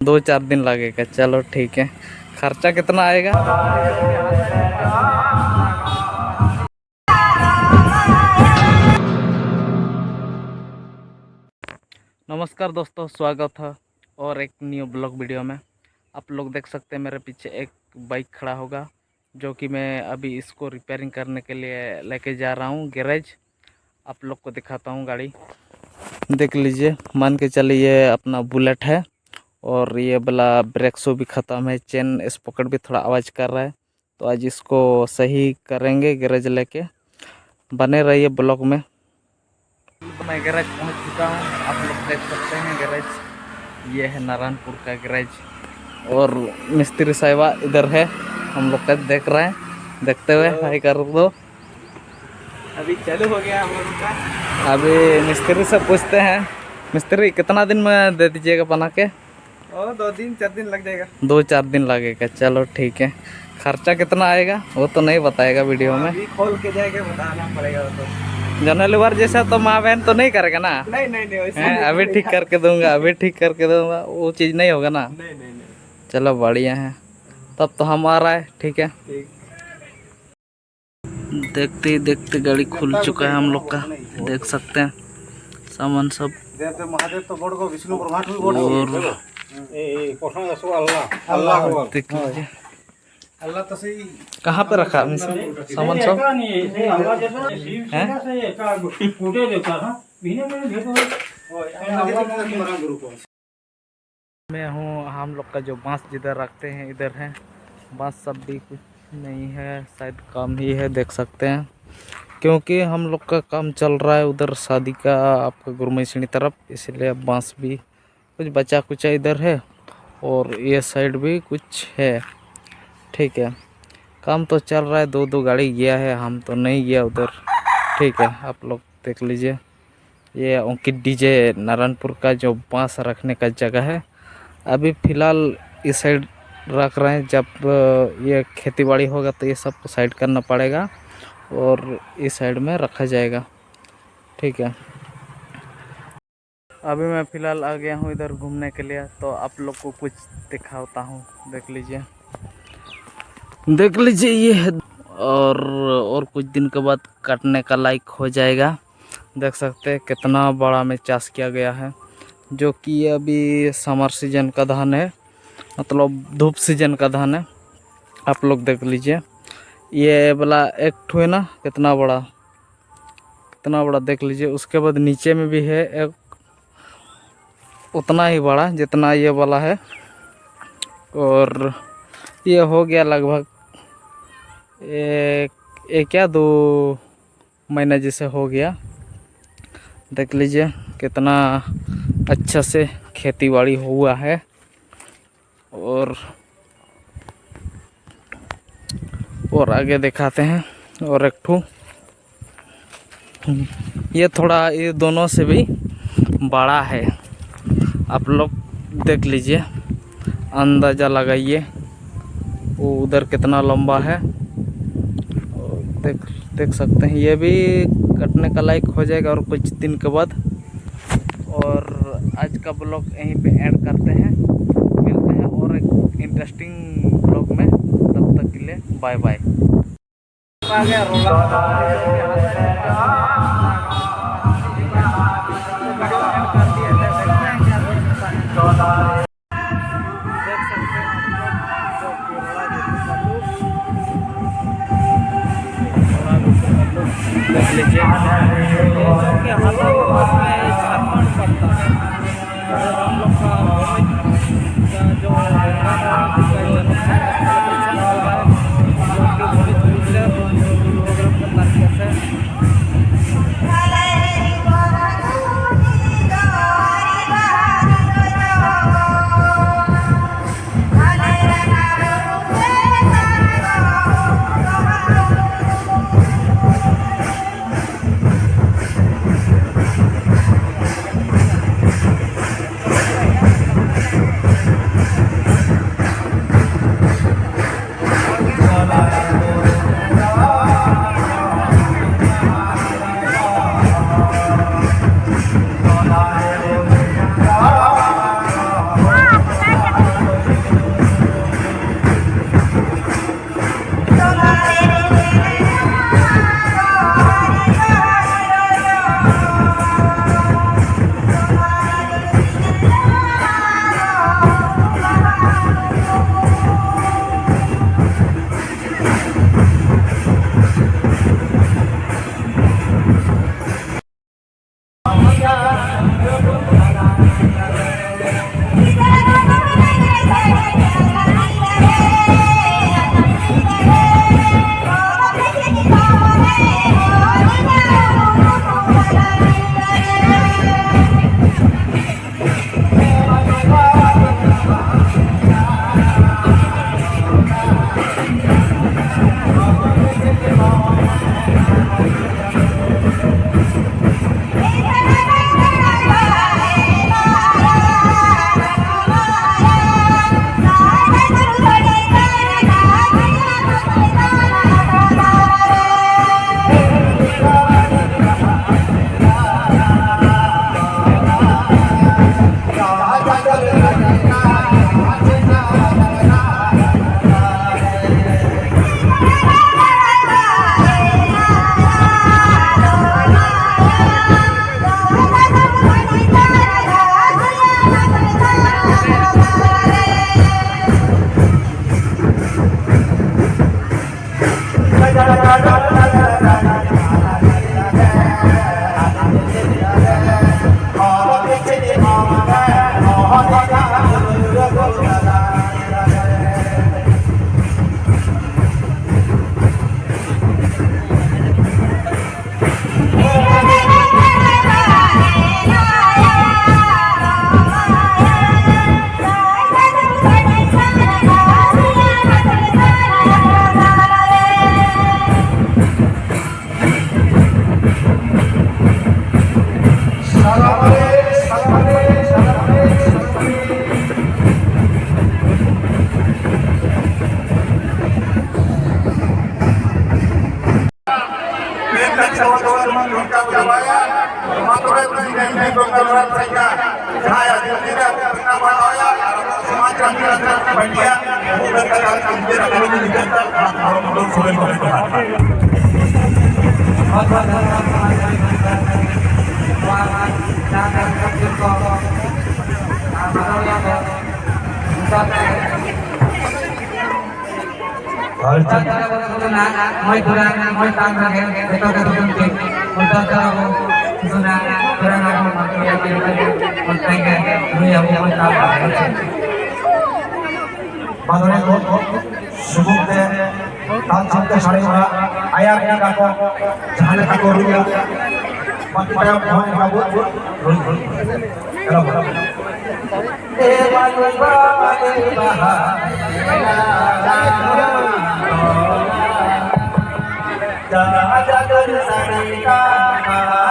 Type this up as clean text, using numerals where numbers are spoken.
2-4 दिन लगेगा। चलो ठीक है। खर्चा कितना आएगा? नमस्कार दोस्तों, स्वागत है और एक न्यू ब्लॉग वीडियो में। आप लोग देख सकते हैं मेरे पीछे एक बाइक खड़ा होगा, जो कि मैं अभी इसको रिपेयरिंग करने के लिए लेके जा रहा हूँ गैरेज। आप लोग को दिखाता हूँ गाड़ी, देख लीजिए। मान के चलिए ये अपना बुलेट है और ये वाला ब्रेक शो भी ख़त्म है, चेन स्पॉकेट भी थोड़ा आवाज़ कर रहा है। तो आज इसको सही करेंगे गैरेज लेके। बने रहिए ब्लॉग में। मैं गैरेज पहुंच चुका हूं, आप लोग देख सकते हैं गैरेज। ये है नारायणपुर का गैरेज और मिस्त्री साहिबा इधर है, हम लोग का देख रहे हैं। देखते हुए हाय कर दो। अभी चालू हो गया हम लोग का। अभी मिस्त्री से पूछते हैं, मिस्त्री कितना दिन में दे दीजिएगा बना के? और 2-4 दिन लग जाएगा। 2-4 दिन लगेगा। चलो ठीक है। खर्चा कितना आएगा वो तो नहीं बताएगा वीडियो में। अभी खोल के जाएगा, बताना पड़ेगा वो तो। जनरल वार जैसा तो माँ बहन तो नहीं करेगा ना? नहीं नहीं नहीं, वैसा हैं, नहीं अभी ठीक करेगा। करके दूंगा, अभी ठीक करके दूंगा, वो चीज़ नहीं होगा ना। नहीं नहीं नहीं। चलो बढ़िया है, तब तो हम आ रहा है। ठीक है। ठीक। देखते ही देखते गाड़ी खुल चुका है हम लोग का, देख सकते हैं सामान सब। महादेव तो बोर्ड को विष्णु ब्रह्मा और देख लीजिए अल्लाह तो सही। कहाँ पे रखा आपने सामान सब? मैं हूँ, हम लोग का जो बांस जिधर रखते हैं इधर है। बांस सब भी कुछ नहीं है, शायद काम ही है, देख सकते हैं। क्योंकि हम लोग का काम चल रहा है उधर शादी का, आपका गुरमैसणी तरफ, इसलिए बांस भी कुछ बचा कुचा इधर है और ये साइड भी कुछ है। ठीक है, काम तो चल रहा है। 2 गाड़ी गया है, हम तो नहीं गया उधर। ठीक है, आप लोग देख लीजिए। ये अंकित डीजे नारायणपुर का जो बांस रखने का जगह है, अभी फ़िलहाल इस साइड रख रहे हैं। जब ये खेतीबाड़ी होगा तो ये सब साइड करना पड़ेगा और इस साइड में रखा जाएगा। ठीक है, अभी मैं फ़िलहाल आ गया हूँ इधर घूमने के लिए, तो आप लोग को कुछ दिखाता हूँ। देख लीजिए, देख लीजिए ये है। और कुछ दिन के बाद काटने का लायक हो जाएगा। देख सकते हैं कितना बड़ा में चाष किया गया है, जो कि अभी समर सीजन का धान है, मतलब धूप सीजन का धान है। आप लोग देख लीजिए, ये वाला एक ठो है ना, कितना बड़ा देख लीजिए। उसके बाद नीचे में भी है एक, उतना ही बड़ा जितना ये वाला है। और ये हो गया लगभग एक या 2 महीना जैसे हो गया। देख लीजिए कितना अच्छा से खेतीबाड़ी हुआ है। और आगे दिखाते हैं। और एक ठो ये थोड़ा, ये दोनों से भी बड़ा है। आप लोग देख लीजिए, अंदाज़ा लगाइए वो उधर कितना लंबा है। और देख सकते हैं, ये भी कटने का लायक हो जाएगा और कुछ दिन के बाद। और आज का ब्लॉग यहीं पे ऐड करते हैं, मिलते हैं और एक इंटरेस्टिंग ब्लॉग में। तब तक के लिए बाय बाय। आ गया देख लीजिए, के हाथों में झारखंड पड़ता है। और हम लोग का जो प्रोग्राम करना है teman-teman lengkap Surabaya, pematuran presiden pembangunan sehingga saya tidak bernama saya semacam kira-kira bagian bukan kata tidak perlu dijelaskan kalau belum sulit beritahu. Sebutnya tahun sampai hari ini ayah kita kok jangan takut rupiah mati pada mohon kabut kalau jangan ada dari sana